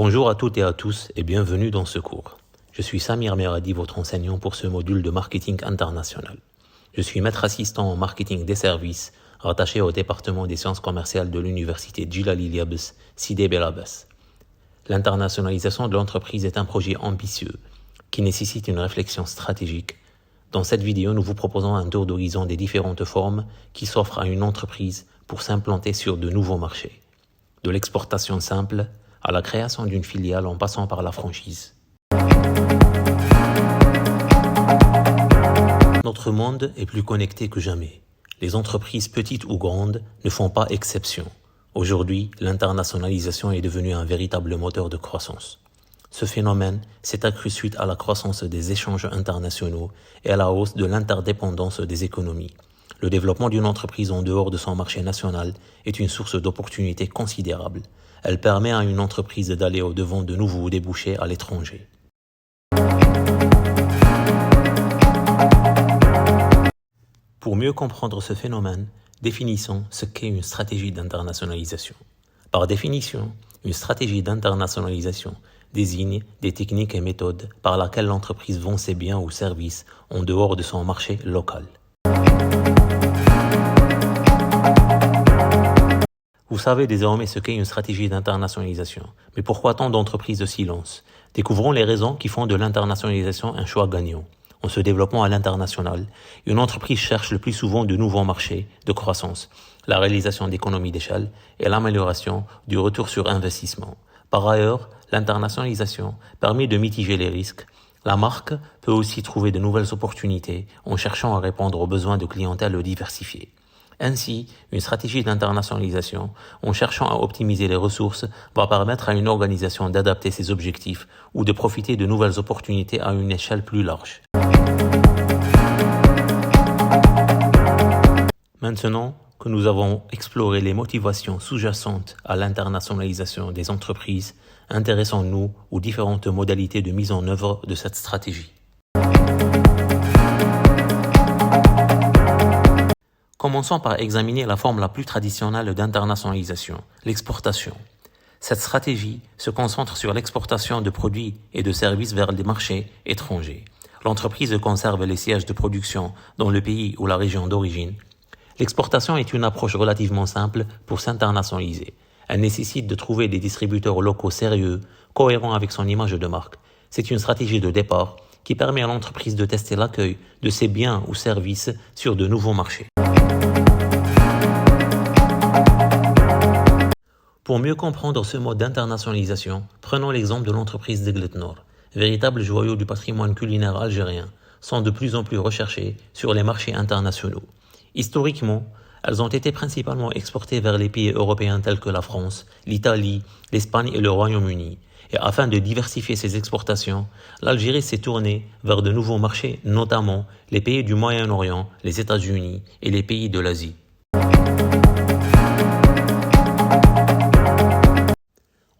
Bonjour à toutes et à tous et bienvenue dans ce cours. Je suis Samir Meradi, votre enseignant pour ce module de marketing international. Je suis maître assistant en marketing des services, rattaché au département des sciences commerciales de l'université Djilali Liabès, Sidi Bel Abbès. L'internationalisation de l'entreprise est un projet ambitieux qui nécessite une réflexion stratégique. Dans cette vidéo, nous vous proposons un tour d'horizon des différentes formes qui s'offrent à une entreprise pour s'implanter sur de nouveaux marchés. De l'exportation simple à la création d'une filiale en passant par la franchise. Notre monde est plus connecté que jamais. Les entreprises petites ou grandes ne font pas exception. Aujourd'hui, l'internationalisation est devenue un véritable moteur de croissance. Ce phénomène s'est accru suite à la croissance des échanges internationaux et à la hausse de l'interdépendance des économies. Le développement d'une entreprise en dehors de son marché national est une source d'opportunités considérable. Elle permet à une entreprise d'aller au-devant de nouveaux débouchés à l'étranger. Pour mieux comprendre ce phénomène, définissons ce qu'est une stratégie d'internationalisation. Par définition, une stratégie d'internationalisation désigne des techniques et méthodes par lesquelles l'entreprise vend ses biens ou services en dehors de son marché local. Vous savez désormais ce qu'est une stratégie d'internationalisation. Mais pourquoi tant d'entreprises de silence? Découvrons les raisons qui font de l'internationalisation un choix gagnant. En se développant à l'international, une entreprise cherche le plus souvent de nouveaux marchés de croissance, la réalisation d'économies d'échelle et l'amélioration du retour sur investissement. Par ailleurs, l'internationalisation permet de mitiger les risques. La marque peut aussi trouver de nouvelles opportunités en cherchant à répondre aux besoins de clientèle diversifiés. Ainsi, une stratégie d'internationalisation, en cherchant à optimiser les ressources, va permettre à une organisation d'adapter ses objectifs ou de profiter de nouvelles opportunités à une échelle plus large. Maintenant que nous avons exploré les motivations sous-jacentes à l'internationalisation des entreprises, intéressons-nous aux différentes modalités de mise en œuvre de cette stratégie. Commençons par examiner la forme la plus traditionnelle d'internationalisation, l'exportation. Cette stratégie se concentre sur l'exportation de produits et de services vers des marchés étrangers. L'entreprise conserve les sièges de production dans le pays ou la région d'origine. L'exportation est une approche relativement simple pour s'internationaliser. Elle nécessite de trouver des distributeurs locaux sérieux, cohérents avec son image de marque. C'est une stratégie de départ qui permet à l'entreprise de tester l'accueil de ses biens ou services sur de nouveaux marchés. Pour mieux comprendre ce mode d'internationalisation, prenons l'exemple de l'entreprise d'Aiglet Nord. Véritables joyaux du patrimoine culinaire algérien, sont de plus en plus recherchés sur les marchés internationaux. Historiquement, elles ont été principalement exportées vers les pays européens tels que la France, l'Italie, l'Espagne et le Royaume-Uni. Et afin de diversifier ses exportations, l'Algérie s'est tournée vers de nouveaux marchés, notamment les pays du Moyen-Orient, les États-Unis et les pays de l'Asie.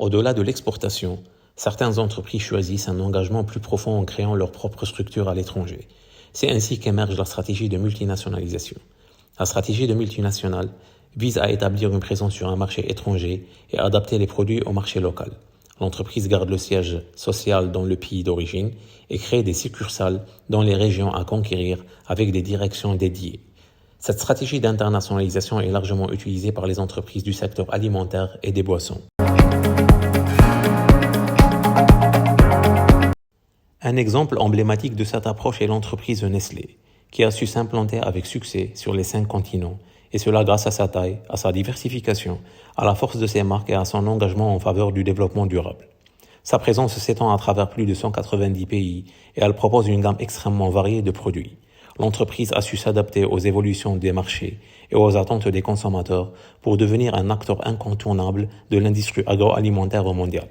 Au-delà de l'exportation, certaines entreprises choisissent un engagement plus profond en créant leur propre structure à l'étranger. C'est ainsi qu'émerge la stratégie de multinationalisation. La stratégie de multinationale vise à établir une présence sur un marché étranger et à adapter les produits au marché local. L'entreprise garde le siège social dans le pays d'origine et crée des succursales dans les régions à conquérir avec des directions dédiées. Cette stratégie d'internationalisation est largement utilisée par les entreprises du secteur alimentaire et des boissons. Un exemple emblématique de cette approche est l'entreprise Nestlé, qui a su s'implanter avec succès sur les 5 continents, et cela grâce à sa taille, à sa diversification, à la force de ses marques et à son engagement en faveur du développement durable. Sa présence s'étend à travers plus de 190 pays et elle propose une gamme extrêmement variée de produits. L'entreprise a su s'adapter aux évolutions des marchés et aux attentes des consommateurs pour devenir un acteur incontournable de l'industrie agroalimentaire mondiale.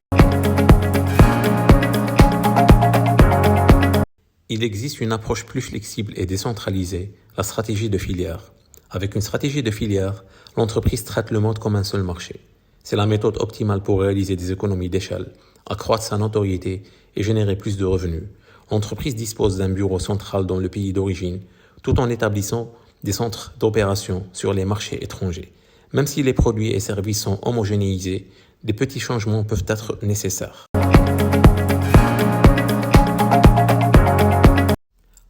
Il existe une approche plus flexible et décentralisée, la stratégie de filière. Avec une stratégie de filière, l'entreprise traite le monde comme un seul marché. C'est la méthode optimale pour réaliser des économies d'échelle, accroître sa notoriété et générer plus de revenus. L'entreprise dispose d'un bureau central dans le pays d'origine, tout en établissant des centres d'opération sur les marchés étrangers. Même si les produits et services sont homogénéisés, des petits changements peuvent être nécessaires.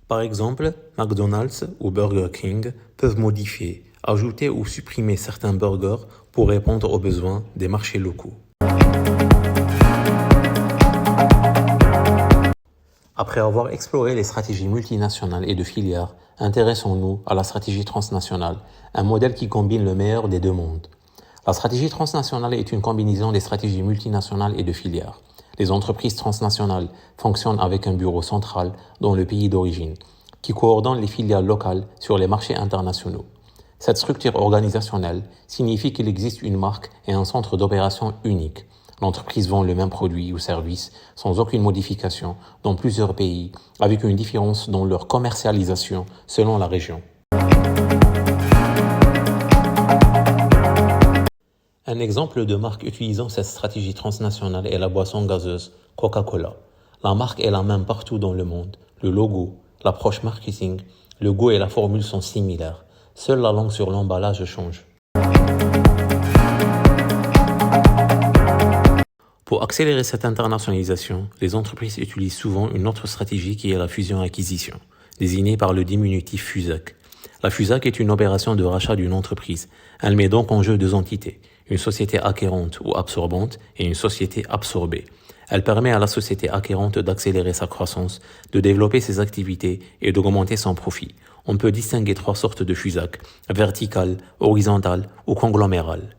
Par exemple, McDonald's ou Burger King peuvent modifier, ajouter ou supprimer certains burgers pour répondre aux besoins des marchés locaux. Après avoir exploré les stratégies multinationales et de filières, intéressons-nous à la stratégie transnationale, un modèle qui combine le meilleur des deux mondes. La stratégie transnationale est une combinaison des stratégies multinationales et de filières. Les entreprises transnationales fonctionnent avec un bureau central dans le pays d'origine, qui coordonne les filiales locales sur les marchés internationaux. Cette structure organisationnelle signifie qu'il existe une marque et un centre d'opération unique. L'entreprise vend le même produit ou service sans aucune modification dans plusieurs pays, avec une différence dans leur commercialisation selon la région. Un exemple de marque utilisant cette stratégie transnationale est la boisson gazeuse Coca-Cola. La marque est la même partout dans le monde. Le logo, l'approche marketing, le goût et la formule sont similaires. Seule la langue sur l'emballage change. Pour accélérer cette internationalisation, les entreprises utilisent souvent une autre stratégie qui est la fusion-acquisition, désignée par le diminutif FUSAC. La FUSAC est une opération de rachat d'une entreprise. Elle met donc en jeu deux entités, une société acquérante ou absorbante et une société absorbée. Elle permet à la société acquérante d'accélérer sa croissance, de développer ses activités et d'augmenter son profit. On peut distinguer trois sortes de FUSAC, verticale, horizontale ou conglomérale.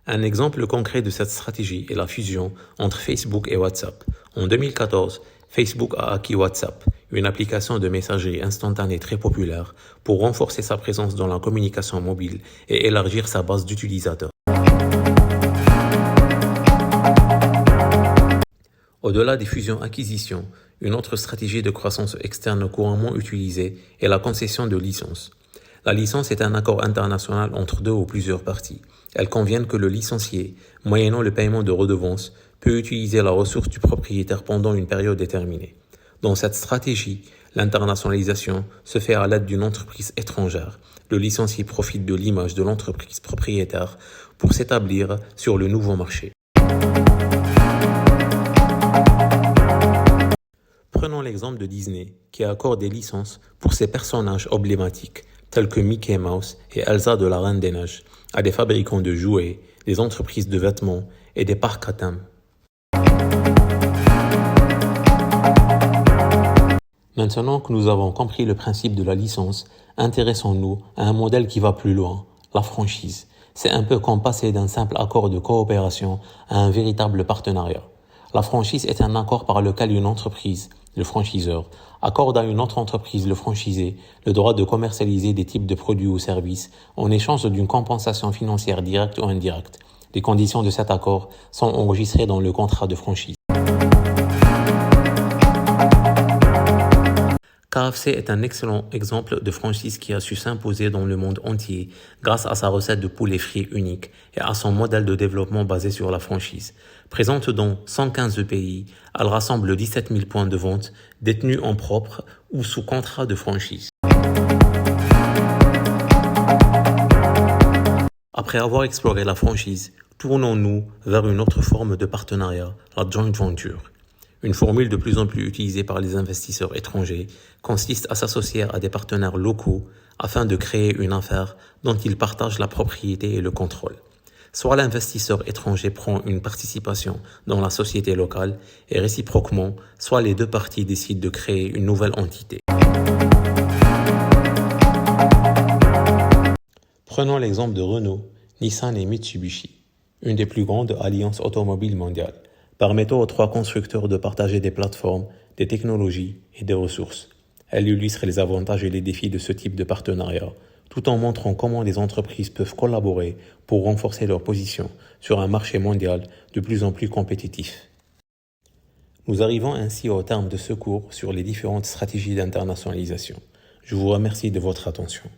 Un exemple concret de cette stratégie est la fusion entre Facebook et WhatsApp. En 2014, Facebook a acquis WhatsApp, une application de messagerie instantanée très populaire, pour renforcer sa présence dans la communication mobile et élargir sa base d'utilisateurs. Au-delà des fusions-acquisitions, une autre stratégie de croissance externe couramment utilisée est la concession de licences. La licence est un accord international entre deux ou plusieurs parties. Elles conviennent que le licencié, moyennant le paiement de redevances, peut utiliser la ressource du propriétaire pendant une période déterminée. Dans cette stratégie, l'internationalisation se fait à l'aide d'une entreprise étrangère. Le licencié profite de l'image de l'entreprise propriétaire pour s'établir sur le nouveau marché. Prenons l'exemple de Disney, qui accorde des licences pour ses personnages emblématiques, tels que Mickey Mouse et Elsa de la Reine des Neiges, à des fabricants de jouets, des entreprises de vêtements et des parcs à thème. Maintenant que nous avons compris le principe de la licence, intéressons-nous à un modèle qui va plus loin, la franchise. C'est un peu comme passer d'un simple accord de coopération à un véritable partenariat. La franchise est un accord par lequel une entreprise, le franchiseur, accorde à une autre entreprise, le franchisé, le droit de commercialiser des types de produits ou services en échange d'une compensation financière directe ou indirecte. Les conditions de cet accord sont enregistrées dans le contrat de franchise. KFC est un excellent exemple de franchise qui a su s'imposer dans le monde entier grâce à sa recette de poulet frit unique et à son modèle de développement basé sur la franchise. Présente dans 115 pays, elle rassemble 17 000 points de vente détenus en propre ou sous contrat de franchise. Après avoir exploré la franchise, tournons-nous vers une autre forme de partenariat, la joint venture. Une formule de plus en plus utilisée par les investisseurs étrangers consiste à s'associer à des partenaires locaux afin de créer une affaire dont ils partagent la propriété et le contrôle. Soit l'investisseur étranger prend une participation dans la société locale et réciproquement, soit les deux parties décident de créer une nouvelle entité. Prenons l'exemple de Renault, Nissan et Mitsubishi, une des plus grandes alliances automobiles mondiales, permettant aux trois constructeurs de partager des plateformes, des technologies et des ressources. Elle illustre les avantages et les défis de ce type de partenariat, tout en montrant comment les entreprises peuvent collaborer pour renforcer leur position sur un marché mondial de plus en plus compétitif. Nous arrivons ainsi au terme de ce cours sur les différentes stratégies d'internationalisation. Je vous remercie de votre attention.